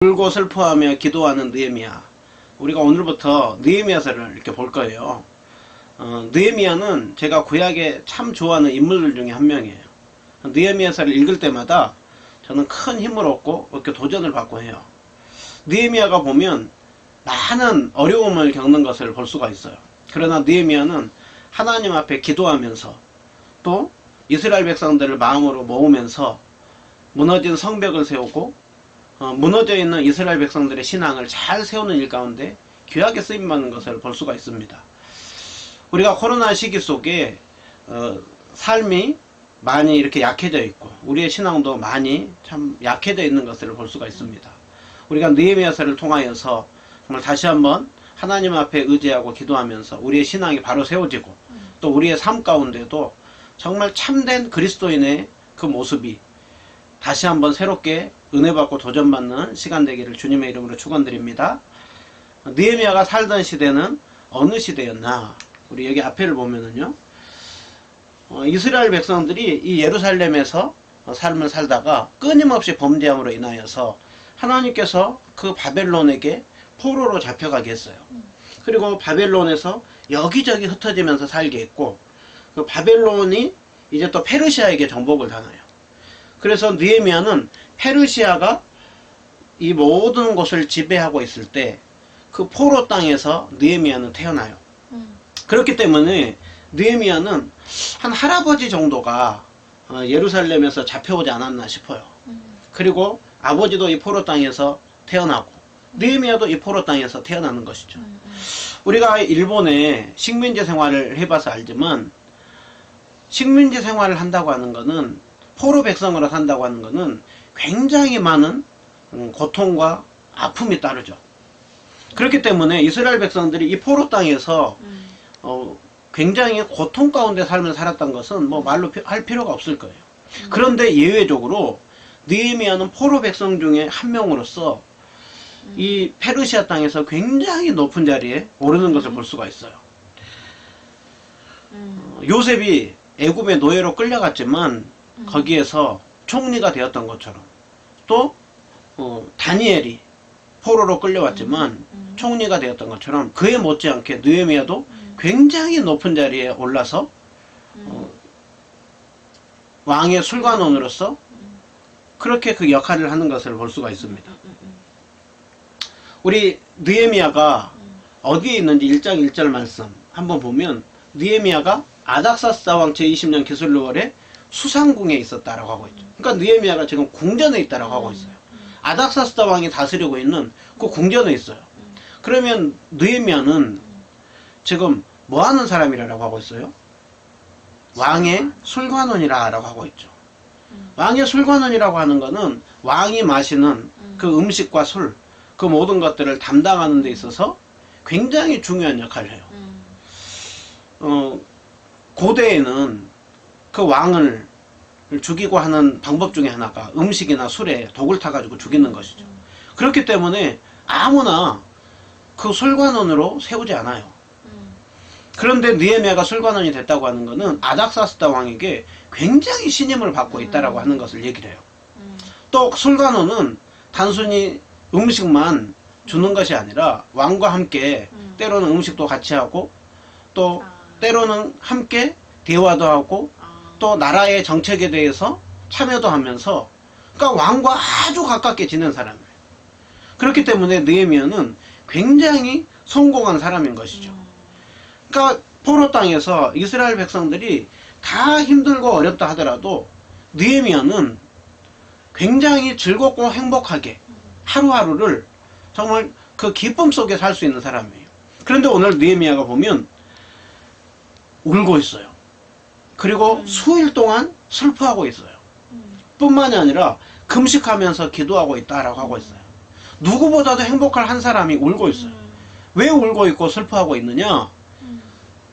울고 슬퍼하며 기도하는 느헤미야. 우리가 오늘부터 느헤미야서를 이렇게 볼 거예요. 느헤미야는 제가 구약에 참 좋아하는 인물들 중에 한 명이에요. 느헤미야서를 읽을 때마다 저는 큰 힘을 얻고 이렇게 도전을 받고 해요. 느헤미야가 보면 많은 어려움을 겪는 것을 볼 수가 있어요. 그러나 느헤미야는 하나님 앞에 기도하면서 또 이스라엘 백성들을 마음으로 모으면서 무너진 성벽을 세우고 무너져 있는 이스라엘 백성들의 신앙을 잘 세우는 일 가운데 귀하게 쓰임받는 것을 볼 수가 있습니다. 우리가 코로나 시기 속에 삶이 많이 이렇게 약해져 있고 우리의 신앙도 많이 참 약해져 있는 것을 볼 수가 있습니다. 우리가 느헤미야서를 통하여서 정말 다시 한번 하나님 앞에 의지하고 기도하면서 우리의 신앙이 바로 세워지고 또 우리의 삶 가운데도 정말 참된 그리스도인의 그 모습이 다시 한번 새롭게 은혜받고 도전받는 시간 되기를 주님의 이름으로 축원드립니다. 느헤미야가 살던 시대는 어느 시대였나? 우리 여기 앞에를 보면은요, 이스라엘 백성들이 이 예루살렘에서 삶을 살다가 끊임없이 범죄함으로 인하여서 하나님께서 그 바벨론에게 포로로 잡혀가게 했어요. 그리고 바벨론에서 여기저기 흩어지면서 살게 했고, 그 바벨론이 이제 또 페르시아에게 정복을 당해요. 그래서 느헤미야는 페르시아가 이 모든 곳을 지배하고 있을 때 그 포로 땅에서 느헤미야는 태어나요. 그렇기 때문에 느헤미야는 한 할아버지 정도가 예루살렘에서 잡혀오지 않았나 싶어요. 그리고 아버지도 이 포로 땅에서 태어나고 느헤미야도 이 포로 땅에서 태어나는 것이죠. 우리가 일본의 식민지 생활을 해봐서 알지만 식민지 생활을 한다고 하는 것은 포로 백성으로 산다고 하는 것은 굉장히 많은 고통과 아픔이 따르죠. 그렇기 때문에 이스라엘 백성들이 이 포로 땅에서 굉장히 고통 가운데 삶을 살았던 것은 뭐 말로 할 필요가 없을 거예요. 그런데 예외적으로 느헤미야는 포로 백성 중에 한 명으로서 이 페르시아 땅에서 굉장히 높은 자리에 오르는 것을 볼 수가 있어요. 요셉이 애굽의 노예로 끌려갔지만 거기에서 총리가 되었던 것처럼 또 다니엘이 포로로 끌려왔지만 총리가 되었던 것처럼 그에 못지않게 느헤미야도 굉장히 높은 자리에 올라서 왕의 술관원으로서 그렇게 그 역할을 하는 것을 볼 수가 있습니다. 우리 느헤미야가 어디에 있는지 1장 1절 말씀 한번 보면 느헤미야가 아닥사스다 왕 제20년 기슬루월에 수상궁에 있었다라고 하고 있죠. 그러니까 느헤미야가 지금 궁전에 있다라고 하고 있어요. 아닥사스다 왕이 다스리고 있는 그 궁전에 있어요. 그러면 느헤미야는 지금 뭐 하는 사람이라고 하고 있어요? 왕의 술관원이라고 하고 있죠. 왕의 술관원이라고 하는 것은 왕이 마시는 그 음식과 술, 그 모든 것들을 담당하는 데 있어서 굉장히 중요한 역할을 해요. 고대에는 그 왕을 죽이고 하는 방법 중에 하나가 음식이나 술에 독을 타가지고 죽이는 것이죠. 그렇기 때문에 아무나 그 술관원으로 세우지 않아요. 그런데 느헤미야가 술관원이 됐다고 하는 것은 아닥사스다 왕에게 굉장히 신임을 받고 있다라고 하는 것을 얘기를 해요. 또 술관원은 단순히 음식만 주는 것이 아니라 왕과 함께 때로는 음식도 같이 하고 또 때로는 함께 대화도 하고 또 나라의 정책에 대해서 참여도 하면서 그러니까 왕과 아주 가깝게 지낸 사람이에요. 그렇기 때문에 느헤미야는 굉장히 성공한 사람인 것이죠. 그러니까 포로 땅에서 이스라엘 백성들이 다 힘들고 어렵다 하더라도 느헤미야는 굉장히 즐겁고 행복하게 하루하루를 정말 그 기쁨 속에 살 수 있는 사람이에요. 그런데 오늘 느헤미야가 보면 울고 있어요. 그리고 수일 동안 슬퍼하고 있어요. 뿐만이 아니라 금식하면서 기도하고 있다라고 하고 있어요. 누구보다도 행복할 한 사람이 울고 있어요. 왜 울고 있고 슬퍼하고 있느냐?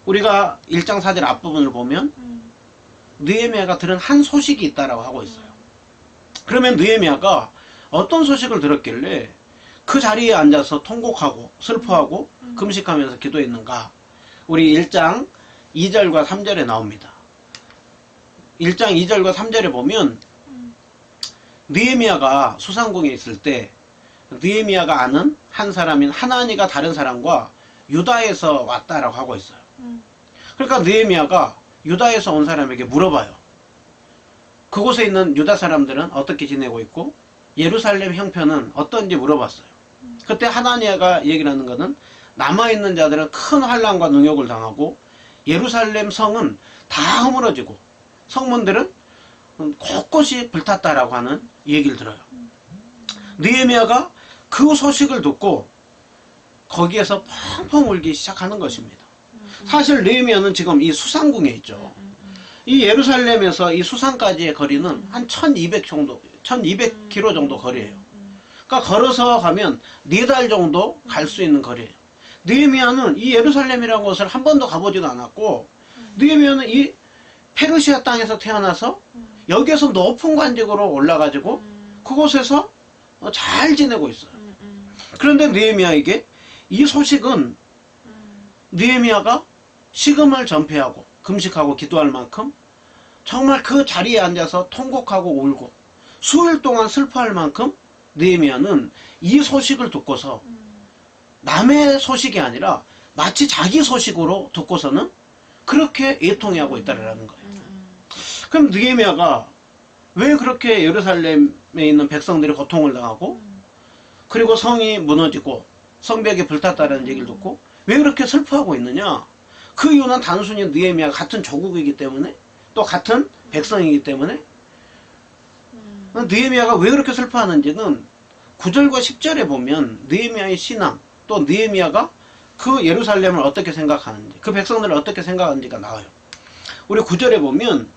우리가 1장 4절 앞부분을 보면 느헤미야가 들은 한 소식이 있다라고 하고 있어요. 그러면 느헤미야가 어떤 소식을 들었길래 그 자리에 앉아서 통곡하고 슬퍼하고 금식하면서 기도했는가? 우리 1장 2절과 3절에 나옵니다. 1장 2절과 3절에 보면 느헤미야가 수상궁에 있을 때 느헤미야가 아는 한 사람인 하나니가 다른 사람과 유다에서 왔다라고 하고 있어요. 그러니까 느헤미야가 유다에서 온 사람에게 물어봐요. 그곳에 있는 유다 사람들은 어떻게 지내고 있고 예루살렘 형편은 어떤지 물어봤어요. 그때 하나니가 얘기를 하는 것은 남아있는 자들은 큰 환난과 능욕을 당하고 예루살렘 성은 다 허물어지고 성문들은 곳곳이 불탔다라고 하는 얘기를 들어요. 느헤미야가 그 소식을 듣고 거기에서 펑펑 울기 시작하는 것입니다. 사실 느헤미야는 지금 이 수상궁에 있죠. 이 예루살렘에서 이 수상까지의 거리는 한 1200 정도, 1200km 정도 거리예요. 그러니까 걸어서 가면 4달 정도 갈 수 있는 거리예요. 느헤미야는 이 예루살렘이라는 곳을 한 번도 가보지도 않았고, 느헤미야는 이 페르시아 땅에서 태어나서 여기에서 높은 관직으로 올라가지고 그곳에서 잘 지내고 있어요. 그런데 느헤미야에게 이 소식은 느헤미야가 식음을 전폐하고 금식하고 기도할 만큼 정말 그 자리에 앉아서 통곡하고 울고 수일 동안 슬퍼할 만큼 느헤미야는 이 소식을 듣고서 남의 소식이 아니라 마치 자기 소식으로 듣고서는 그렇게 애통해하고 있다라는 거예요. 그럼 느헤미야가 왜 그렇게 예루살렘에 있는 백성들이 고통을 당하고 그리고 성이 무너지고 성벽이 불탔다는 얘기를 듣고 왜 그렇게 슬퍼하고 있느냐? 그 이유는 단순히 느헤미야가 같은 조국이기 때문에 또 같은 백성이기 때문에 느헤미야가 왜 그렇게 슬퍼하는지는 9절과 10절에 보면 느헤미야의 신앙 또 느헤미야가 그 예루살렘을 어떻게 생각하는지 그 백성들을 어떻게 생각하는지가 나와요. 우리 9절에 보면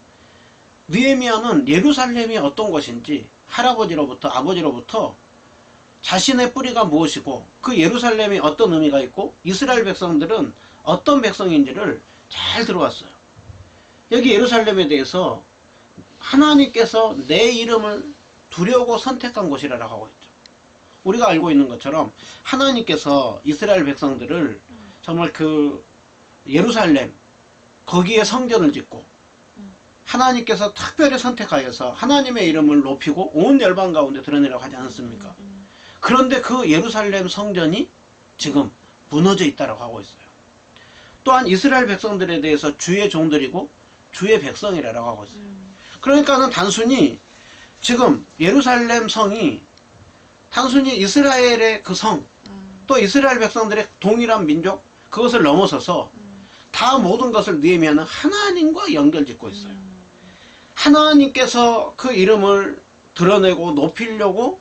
느헤미야는 예루살렘이 어떤 것인지 할아버지로부터 아버지로부터 자신의 뿌리가 무엇이고 그 예루살렘이 어떤 의미가 있고 이스라엘 백성들은 어떤 백성인지를 잘 들어왔어요. 여기 예루살렘에 대해서 하나님께서 내 이름을 두려고 선택한 곳이라고 하고 있죠. 우리가 알고 있는 것처럼 하나님께서 이스라엘 백성들을 정말 그 예루살렘 거기에 성전을 짓고 하나님께서 특별히 선택하여서 하나님의 이름을 높이고 온 열방 가운데 드러내라고 하지 않았습니까? 그런데 그 예루살렘 성전이 지금 무너져 있다고 하고 있어요. 또한 이스라엘 백성들에 대해서 주의 종들이고 주의 백성이라고 하고 있어요. 그러니까는 단순히 지금 예루살렘 성이 단순히 이스라엘의 그 성, 또 이스라엘 백성들의 동일한 민족, 그것을 넘어서서 다 모든 것을 느헤미야는 하나님과 연결짓고 있어요. 하나님께서 그 이름을 드러내고 높이려고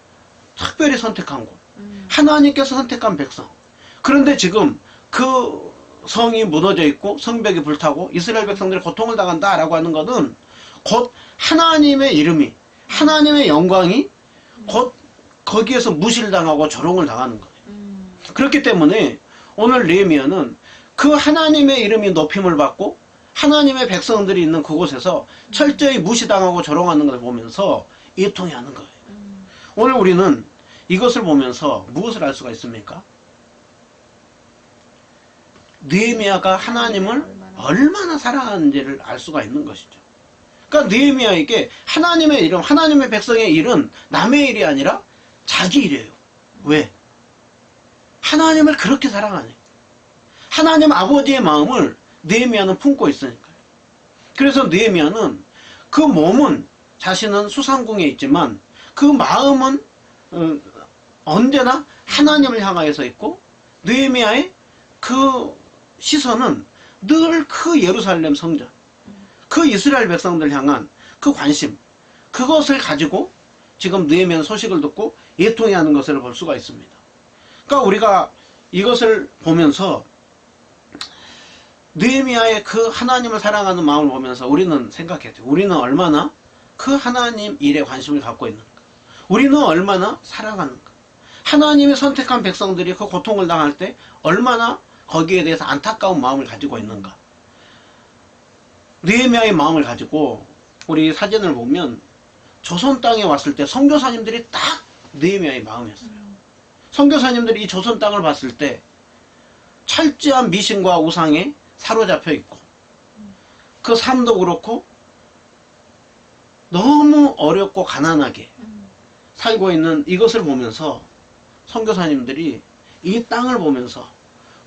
특별히 선택한 곳, 하나님께서 선택한 백성. 그런데 지금 그 성이 무너져 있고 성벽이 불타고 이스라엘 백성들이 고통을 당한다라고 하는 것은 곧 하나님의 이름이, 하나님의 영광이 곧 거기에서 무실당하고 조롱을 당하는 거예요. 그렇기 때문에 오늘 느헤미야는 그 하나님의 이름이 높임을 받고 하나님의 백성들이 있는 그곳에서 철저히 무시당하고 조롱하는 것을 보면서 애통해하는 거예요. 오늘 우리는 이것을 보면서 무엇을 알 수가 있습니까? 느헤미야가 하나님을 얼마나 사랑하는지를 알 수가 있는 것이죠. 그러니까 느헤미야에게 하나님의 이름, 하나님의 백성의 일은 남의 일이 아니라 자기 일이에요. 왜? 하나님을 그렇게 사랑하니. 하나님 아버지의 마음을 느헤미야는 품고 있으니까요. 그래서 느헤미야는 그 몸은 자신은 수상궁에 있지만 그 마음은 언제나 하나님을 향하여서 있고 느헤미야의 그 시선은 늘 그 예루살렘 성전, 그 이스라엘 백성들 향한 그 관심, 그것을 가지고 지금 느헤미야는 소식을 듣고 애통해하는 것을 볼 수가 있습니다. 그러니까 우리가 이것을 보면서 느헤미야의 그 하나님을 사랑하는 마음을 보면서 우리는 생각해야 돼요. 우리는 얼마나 그 하나님 일에 관심을 갖고 있는가? 우리는 얼마나 사랑하는가? 하나님이 선택한 백성들이 그 고통을 당할 때 얼마나 거기에 대해서 안타까운 마음을 가지고 있는가? 느헤미야의 마음을 가지고 우리 사진을 보면 조선 땅에 왔을 때 선교사님들이 딱 느헤미야의 마음이었어요. 선교사님들이 이 조선 땅을 봤을 때 철저한 미신과 우상에 사로잡혀 있고 그 삶도 그렇고 너무 어렵고 가난하게 살고 있는 이것을 보면서 선교사님들이 이 땅을 보면서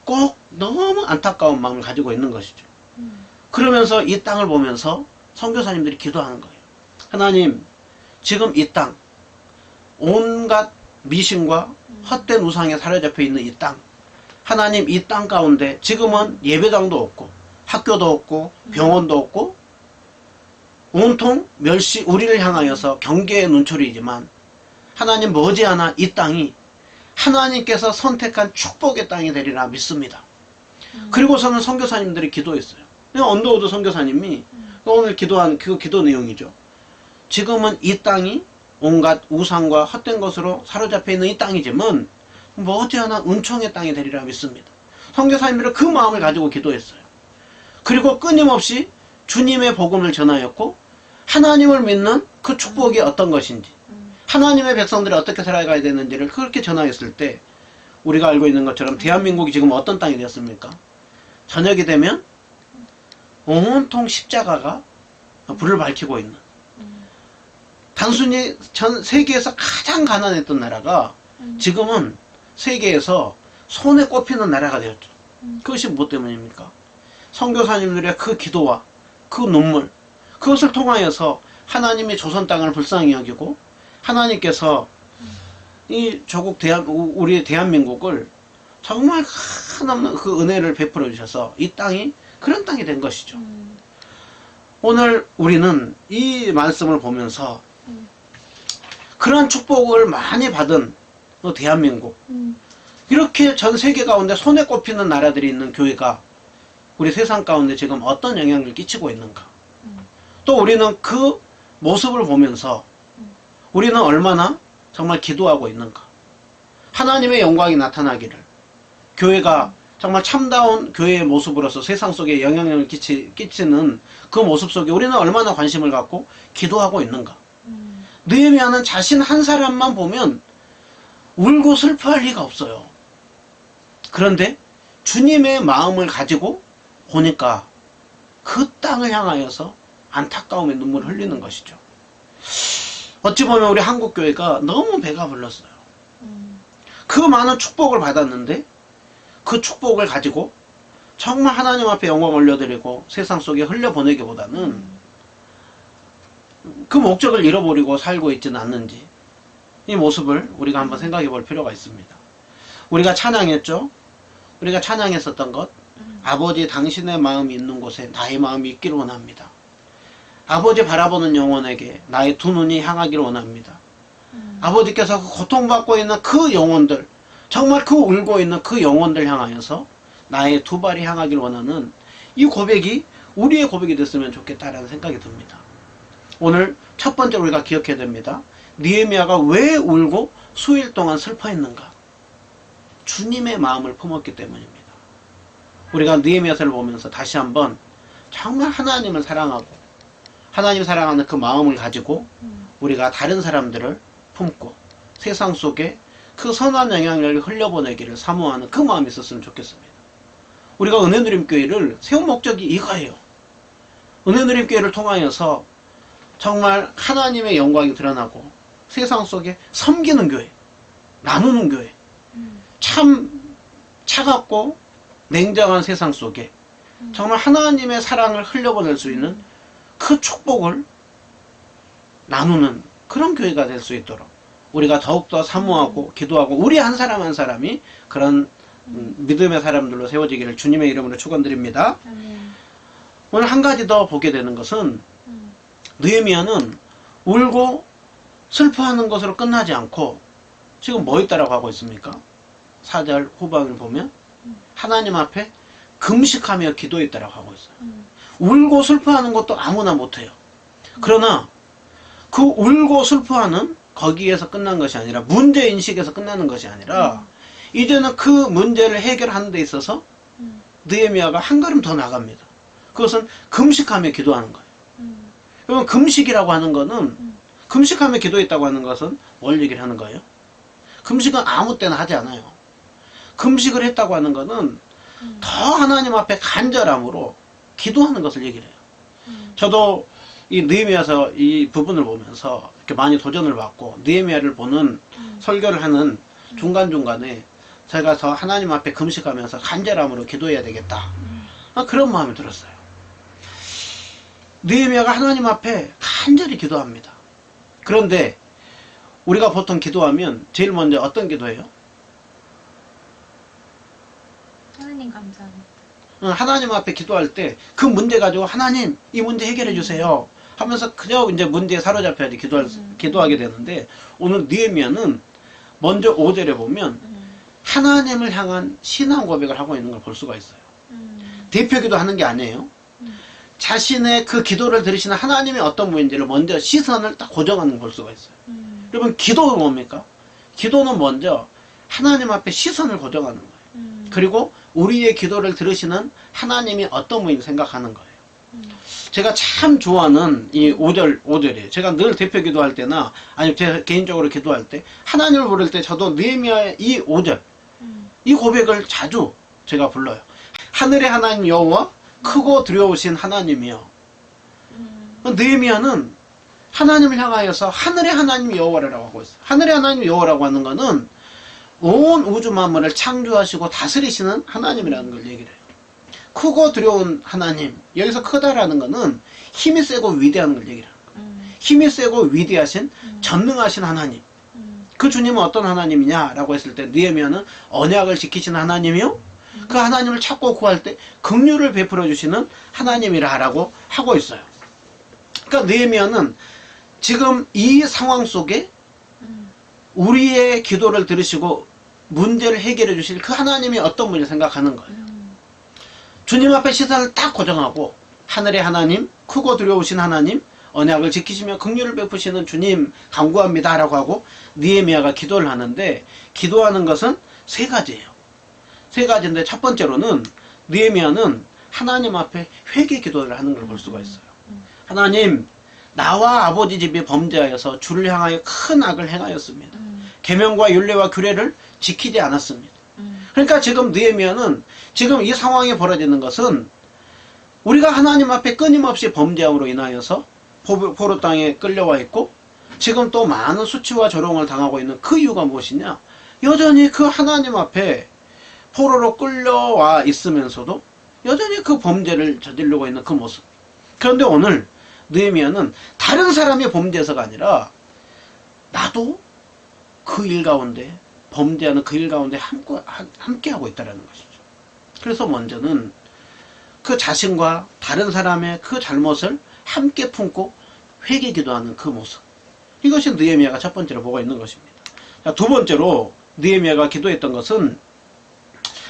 꼭 너무 안타까운 마음을 가지고 있는 것이죠. 그러면서 이 땅을 보면서 선교사님들이 기도하는 거예요. 하나님, 지금 이 땅, 온갖 미신과 헛된 우상에 사로잡혀 있는 이 땅, 하나님, 이 땅 가운데 지금은 예배당도 없고 학교도 없고 병원도 없고 온통 멸시, 우리를 향하여서 경계의 눈초리이지만 하나님, 머지않아 이 땅이 하나님께서 선택한 축복의 땅이 되리라 믿습니다. 그리고서는 선교사님들이 기도했어요. 언더우드 선교사님이 오늘 기도한 그 기도 내용이죠. 지금은 이 땅이 온갖 우상과 헛된 것으로 사로잡혀 있는 이 땅이지만 머지않아 은총의 땅이 되리라 믿습니다. 선교사님들은 그 마음을 가지고 기도했어요. 그리고 끊임없이 주님의 복음을 전하였고 하나님을 믿는 그 축복이 어떤 것인지, 하나님의 백성들이 어떻게 살아가야 되는지를 그렇게 전하였을 때 우리가 알고 있는 것처럼 대한민국이 지금 어떤 땅이 되었습니까? 저녁이 되면 온통 십자가가 불을 밝히고 있는, 단순히 전 세계에서 가장 가난했던 나라가 지금은 세계에서 손에 꼽히는 나라가 되었죠. 그것이 무엇 때문입니까? 선교사님들의 그 기도와 그 눈물, 그것을 통하여서 하나님이 조선 땅을 불쌍히 여기고 하나님께서 이 조국 우리 대한민국을 정말 한없는 그 은혜를 베풀어 주셔서 이 땅이 그런 땅이 된 것이죠. 오늘 우리는 이 말씀을 보면서 그런 축복을 많이 받은 대한민국, 이렇게 전 세계 가운데 손에 꼽히는 나라들이 있는 교회가 우리 세상 가운데 지금 어떤 영향을 끼치고 있는가. 또 우리는 그 모습을 보면서 우리는 얼마나 정말 기도하고 있는가. 하나님의 영광이 나타나기를, 교회가 정말 참다운 교회의 모습으로서 세상 속에 영향력을 끼치는 그 모습 속에 우리는 얼마나 관심을 갖고 기도하고 있는가. 느헤미야는 자신 한 사람만 보면 울고 슬퍼할 리가 없어요. 그런데 주님의 마음을 가지고 보니까 그 땅을 향하여서 안타까움의 눈물을 흘리는 것이죠. 어찌 보면 우리 한국교회가 너무 배가 불렀어요. 그 많은 축복을 받았는데 그 축복을 가지고 정말 하나님 앞에 영광 올려드리고 세상 속에 흘려보내기보다는 그 목적을 잃어버리고 살고 있지는 않는지, 이 모습을 우리가 한번 생각해 볼 필요가 있습니다. 우리가 찬양했죠? 우리가 찬양했었던 것, 아버지 당신의 마음이 있는 곳에 나의 마음이 있기를 원합니다. 아버지 바라보는 영혼에게 나의 두 눈이 향하기를 원합니다. 아버지께서 고통받고 있는 그 영혼들, 정말 그 울고 있는 그 영혼들 향하여서 나의 두 발이 향하기를 원하는 이 고백이 우리의 고백이 됐으면 좋겠다라는 생각이 듭니다. 오늘 첫 번째로 우리가 기억해야 됩니다. 느헤미야가 왜 울고 수일 동안 슬퍼했는가? 주님의 마음을 품었기 때문입니다. 우리가 느헤미야서를 보면서 다시 한번 정말 하나님을 사랑하고 하나님 사랑하는 그 마음을 가지고 우리가 다른 사람들을 품고 세상 속에 그 선한 영향력을 흘려보내기를 사모하는 그 마음이 있었으면 좋겠습니다. 우리가 은혜누림교회를 세운 목적이 이거예요. 은혜누림교회를 통하여서 정말 하나님의 영광이 드러나고 세상 속에 섬기는 교회, 나누는 교회, 참 차갑고 냉정한 세상 속에 정말 하나님의 사랑을 흘려보낼 수 있는 그 축복을 나누는 그런 교회가 될 수 있도록 우리가 더욱더 사모하고 기도하고 우리 한 사람 한 사람이 그런 믿음의 사람들로 세워지기를 주님의 이름으로 축원드립니다. 오늘 한 가지 더 보게 되는 것은 느헤미야는 울고 슬퍼하는 것으로 끝나지 않고 지금 뭐 있다라고 하고 있습니까? 4절 후반을 보면 하나님 앞에 금식하며 기도했다라고 하고 있어요. 울고 슬퍼하는 것도 아무나 못해요. 그러나 그 울고 슬퍼하는 거기에서 끝난 것이 아니라 문제인식에서 끝나는 것이 아니라 이제는 그 문제를 해결하는 데 있어서 느헤미야가 한 걸음 더 나갑니다. 그것은 금식하며 기도하는 거예요. 그러면 금식이라고 하는 거는 금식하며 기도했다고 하는 것은 뭘 얘기를 하는 거예요? 금식은 아무 때나 하지 않아요. 금식을 했다고 하는 것은 더 하나님 앞에 간절함으로 기도하는 것을 얘기를 해요. 저도 이 느헤미야서 이 부분을 보면서 이렇게 많이 도전을 받고 느헤미야를 보는 설교를 하는 중간중간에 제가 더 하나님 앞에 금식하면서 간절함으로 기도해야 되겠다. 그런 마음이 들었어요. 느헤미야가 하나님 앞에 간절히 기도합니다. 그런데 우리가 보통 기도하면 제일 먼저 어떤 기도해요? 하나님 감사합니다. 하나님 앞에 기도할 때 그 문제 가지고 하나님 이 문제 해결해 주세요 하면서 그저 이제 문제에 사로잡혀야지 기도하게 되는데, 오늘 느헤미야는 먼저 5절에 보면 하나님을 향한 신앙 고백을 하고 있는 걸 볼 수가 있어요. 대표 기도하는 게 아니에요. 자신의 그 기도를 들으시는 하나님이 어떤 분인지를 먼저 시선을 딱 고정하는 걸 볼 수가 있어요. 여러분, 기도는 뭡니까? 기도는 먼저 하나님 앞에 시선을 고정하는 거예요. 그리고 우리의 기도를 들으시는 하나님이 어떤 분인지 생각하는 거예요. 제가 참 좋아하는 이 5절이에요. 제가 늘 대표 기도할 때나 아니면 제가 개인적으로 기도할 때 하나님을 부를 때 저도 느헤미야의 이 5절 이 고백을 자주 제가 불러요. 하늘의 하나님 여호와, 크고 두려우신 하나님이여. 느헤미야는 하나님을 향하여서 하늘의 하나님 여호와라고 하고 있어요. 하늘의 하나님 여호와라고 하는 것은 온 우주 만물을 창조하시고 다스리시는 하나님이라는 걸 얘기를 해요. 크고 두려운 하나님, 여기서 크다라는 것은 힘이 세고 위대한 걸 얘기를 하는 거예요. 힘이 세고 위대하신 전능하신 하나님, 그 주님은 어떤 하나님이냐라고 했을 때 느헤미야는 언약을 지키시는 하나님이요, 그 하나님을 찾고 구할 때 긍휼을 베풀어 주시는 하나님이라고 하고 있어요. 그러니까 느헤미야는 지금 이 상황 속에 우리의 기도를 들으시고 문제를 해결해 주실 그 하나님이 어떤 분인지 생각하는 거예요. 주님 앞에 시선을 딱 고정하고 하늘의 하나님, 크고 두려우신 하나님, 언약을 지키시며 긍휼을 베푸시는 주님 간구합니다 라고 하고 느헤미야가 기도를 하는데, 기도하는 것은 세 가지예요. 세 가지인데, 첫 번째로는 느헤미야는 하나님 앞에 회개 기도를 하는 걸 볼 수가 있어요. 하나님, 나와 아버지 집이 범죄하여서 주를 향하여 큰 악을 행하였습니다. 계명과 율례와 규례를 지키지 않았습니다. 그러니까 지금 느헤미야는 지금 이 상황이 벌어지는 것은 우리가 하나님 앞에 끊임없이 범죄함으로 인하여서 포로 땅에 끌려와 있고 지금 또 많은 수치와 조롱을 당하고 있는 그 이유가 무엇이냐? 여전히 그 하나님 앞에 포로로 끌려와 있으면서도 여전히 그 범죄를 저지르고 있는 그 모습. 그런데 오늘 느헤미야는 다른 사람이 범죄해서가 아니라 나도 그 일 가운데, 범죄하는 그 일 가운데 함께하고 있다는 것이죠. 그래서 먼저는 그 자신과 다른 사람의 그 잘못을 함께 품고 회개 기도하는 그 모습, 이것이 느헤미야가 첫 번째로 보고 있는 것입니다. 자, 두 번째로 느헤미야가 기도했던 것은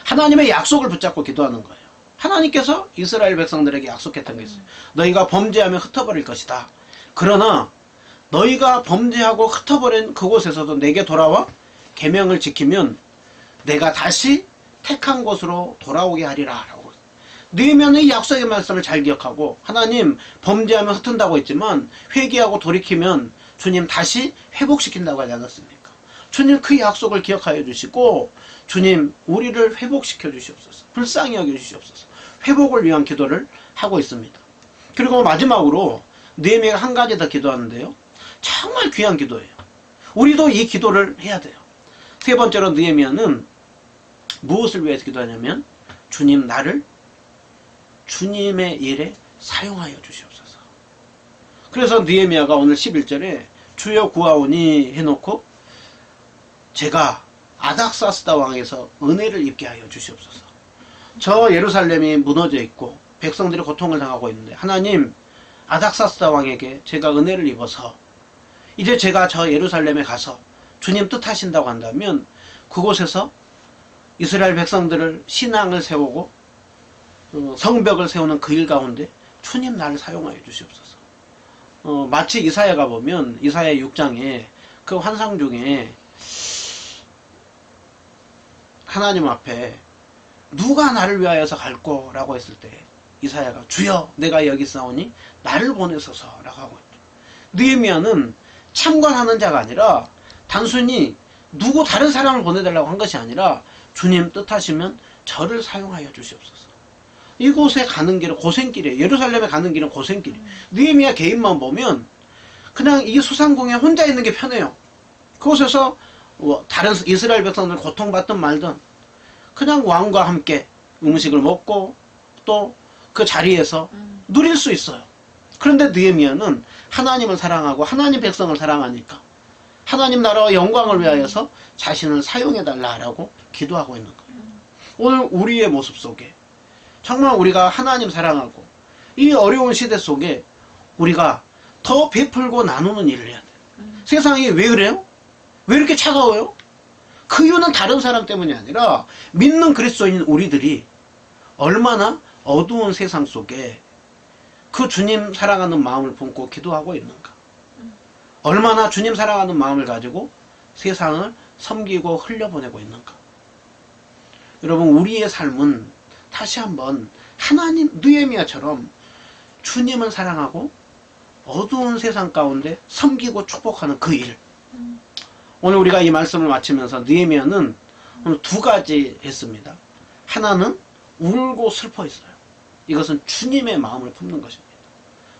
하나님의 약속을 붙잡고 기도하는 거예요. 하나님께서 이스라엘 백성들에게 약속했던 게 있어요. 너희가 범죄하면 흩어버릴 것이다. 그러나 너희가 범죄하고 흩어버린 그곳에서도 내게 돌아와 계명을 지키면 내가 다시 택한 곳으로 돌아오게 하리라 라고. 느헤미야는 이 약속의 말씀을 잘 기억하고, 하나님 범죄하면 흩은다고 했지만 회개하고 돌이키면 주님 다시 회복시킨다고 하지 않았습니까? 주님 그 약속을 기억하여 주시고, 주님 우리를 회복시켜 주시옵소서, 불쌍히 여겨 주시옵소서, 회복을 위한 기도를 하고 있습니다. 그리고 마지막으로 느헤미야가 한 가지 더 기도하는데요, 정말 귀한 기도예요. 우리도 이 기도를 해야 돼요. 세 번째로 느헤미야는 무엇을 위해서 기도하냐면, 주님 나를 주님의 일에 사용하여 주시옵소서. 그래서 느헤미야가 오늘 11절에 주여 구하오니 해놓고 제가 아닥사스다 왕에서 은혜를 입게 하여 주시옵소서. 저 예루살렘이 무너져 있고 백성들이 고통을 당하고 있는데, 하나님 아닥사스다 왕에게 제가 은혜를 입어서 이제 제가 저 예루살렘에 가서 주님 뜻하신다고 한다면 그곳에서 이스라엘 백성들을 신앙을 세우고 성벽을 세우는 그 일 가운데 주님 나를 사용하여 주시옵소서. 마치 이사야가 보면 이사야 6장에 그 환상 중에 하나님 앞에 누가 나를 위하여서 갈꼬 라고 했을 때 이사야가 주여 내가 여기 있사오니 나를 보내소서 라고 하고 있죠. 느헤미야는 참관하는 자가 아니라 단순히 누구 다른 사람을 보내달라고 한 것이 아니라 주님 뜻하시면 저를 사용하여 주시옵소서. 이곳에 가는 길은 고생길이에요. 예루살렘에 가는 길은 고생길이에요. 느헤미야 개인만 보면 그냥 이 수상궁에 혼자 있는 게 편해요. 그곳에서 다른 이스라엘 백성들 고통받든 말든 그냥 왕과 함께 음식을 먹고 또 그 자리에서 누릴 수 있어요. 그런데 느헤미야는 하나님을 사랑하고 하나님 백성을 사랑하니까 하나님 나라와 영광을 위하여서 자신을 사용해달라고 기도하고 있는 거예요. 오늘 우리의 모습 속에 정말 우리가 하나님 사랑하고 이 어려운 시대 속에 우리가 더 베풀고 나누는 일을 해야 돼요. 세상이 왜 그래요? 왜 이렇게 차가워요? 그 이유는 다른 사람 때문이 아니라 믿는 그리스도인 우리들이 얼마나 어두운 세상 속에 그 주님 사랑하는 마음을 품고 기도하고 있는가. 얼마나 주님 사랑하는 마음을 가지고 세상을 섬기고 흘려보내고 있는가. 여러분, 우리의 삶은 다시 한번 하나님 느헤미야처럼 주님을 사랑하고 어두운 세상 가운데 섬기고 축복하는 그 일. 오늘 우리가 이 말씀을 마치면서 느헤미야는 오늘 두 가지 했습니다. 하나는 울고 슬퍼했어요. 이것은 주님의 마음을 품는 것입니다.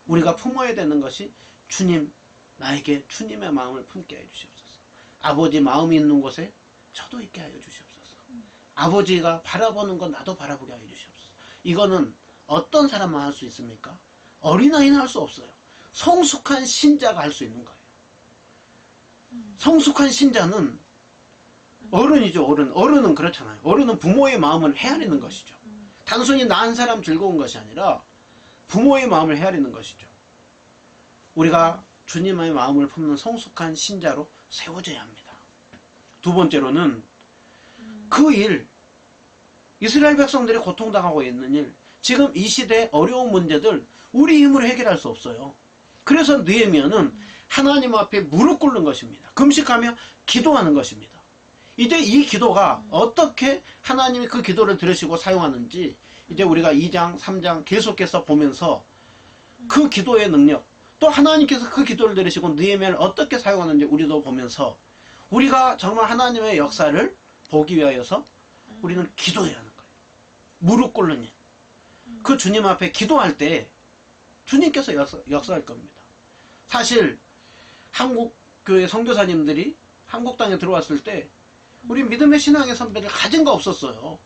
우리가 품어야 되는 것이 주님, 나에게 주님의 마음을 품게 해 주시옵소서. 아버지 마음이 있는 곳에 저도 있게 하여 주시옵소서. 아버지가 바라보는 것 나도 바라보게 하여 주시옵소서. 이거는 어떤 사람만 할 수 있습니까? 어린아이는 할 수 없어요. 성숙한 신자가 할 수 있는 거예요. 성숙한 신자는 어른이죠. 어른은 그렇잖아요. 어른은 부모의 마음을 헤아리는 것이죠. 단순히 나 한 사람 즐거운 것이 아니라 부모의 마음을 헤아리는 것이죠. 우리가 주님의 마음을 품는 성숙한 신자로 세워져야 합니다. 두 번째로는 그 일, 이스라엘 백성들이 고통당하고 있는 일, 지금 이 시대의 어려운 문제들 우리 힘으로 해결할 수 없어요. 그래서 느헤미야는 하나님 앞에 무릎 꿇는 것입니다. 금식하며 기도하는 것입니다. 이제 이 기도가 어떻게 하나님이 그 기도를 들으시고 사용하는지 이제 우리가 2장, 3장 계속해서 보면서 그 기도의 능력, 또 하나님께서 그 기도를 들으시고 느헤미야를 어떻게 사용하는지 우리도 보면서 우리가 정말 하나님의 역사를 보기 위하여서 우리는 기도해야 하는 거예요. 무릎 꿇는 일. 그 주님 앞에 기도할 때 주님께서 역사할 겁니다. 사실 한국 교회 선교사님들이 한국 땅에 들어왔을 때 우리 믿음의 신앙의 선배들 가진 거 없었어요.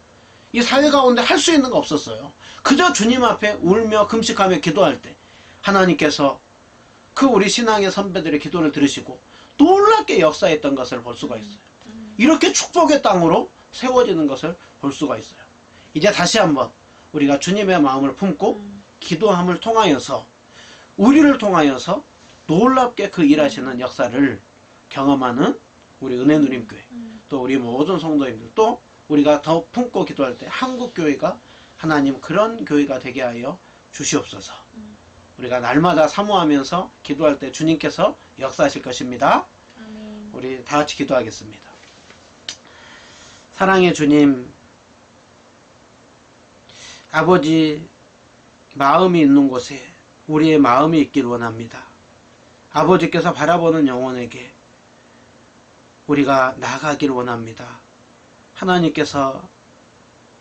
이 사회 가운데 할 수 있는 거 없었어요. 그저 주님 앞에 울며 금식하며 기도할 때 하나님께서 그 우리 신앙의 선배들의 기도를 들으시고 놀랍게 역사했던 것을 볼 수가 있어요. 이렇게 축복의 땅으로 세워지는 것을 볼 수가 있어요. 이제 다시 한번 우리가 주님의 마음을 품고 기도함을 통하여서 우리를 통하여서 놀랍게 그 일하시는 역사를 경험하는 우리 은혜누림교회, 또 우리 모든 성도님들, 또 우리가 더 품고 기도할 때 한국교회가 하나님 그런 교회가 되게 하여 주시옵소서. 우리가 날마다 사모하면서 기도할 때 주님께서 역사하실 것입니다. 아멘. 우리 다 같이 기도하겠습니다. 사랑의 주님, 아버지 마음이 있는 곳에 우리의 마음이 있길 원합니다. 아버지께서 바라보는 영혼에게 우리가 나가길 원합니다. 하나님께서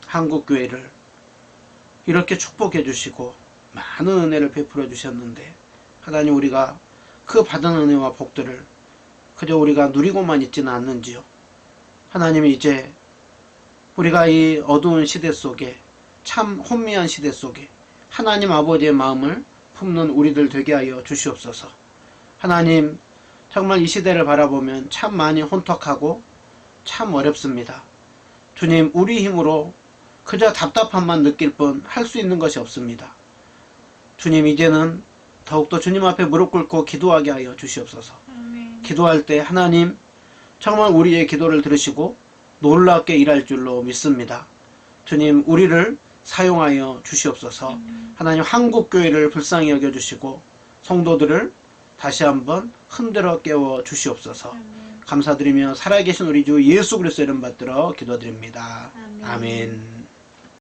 한국교회를 이렇게 축복해 주시고 많은 은혜를 베풀어 주셨는데 하나님, 우리가 그 받은 은혜와 복들을 그저 우리가 누리고만 있지는 않는지요. 하나님이 이제 우리가 이 어두운 시대 속에, 참 혼미한 시대 속에 하나님 아버지의 마음을 품는 우리들 되게 하여 주시옵소서. 하나님, 정말 이 시대를 바라보면 참 많이 혼탁하고 참 어렵습니다. 주님, 우리 힘으로 그저 답답함만 느낄 뿐 할 수 있는 것이 없습니다. 주님, 이제는 더욱더 주님 앞에 무릎 꿇고 기도하게 하여 주시옵소서. 기도할 때 하나님 정말 우리의 기도를 들으시고 놀랍게 일할 줄로 믿습니다. 주님, 우리를 사용하여 주시옵소서. 하나님, 한국교회를 불쌍히 여겨주시고 성도들을 다시 한번 흔들어 깨워 주시옵소서. 감사드리며 살아계신 우리 주 예수 그리스도 이름 받들어 기도드립니다. 아멘.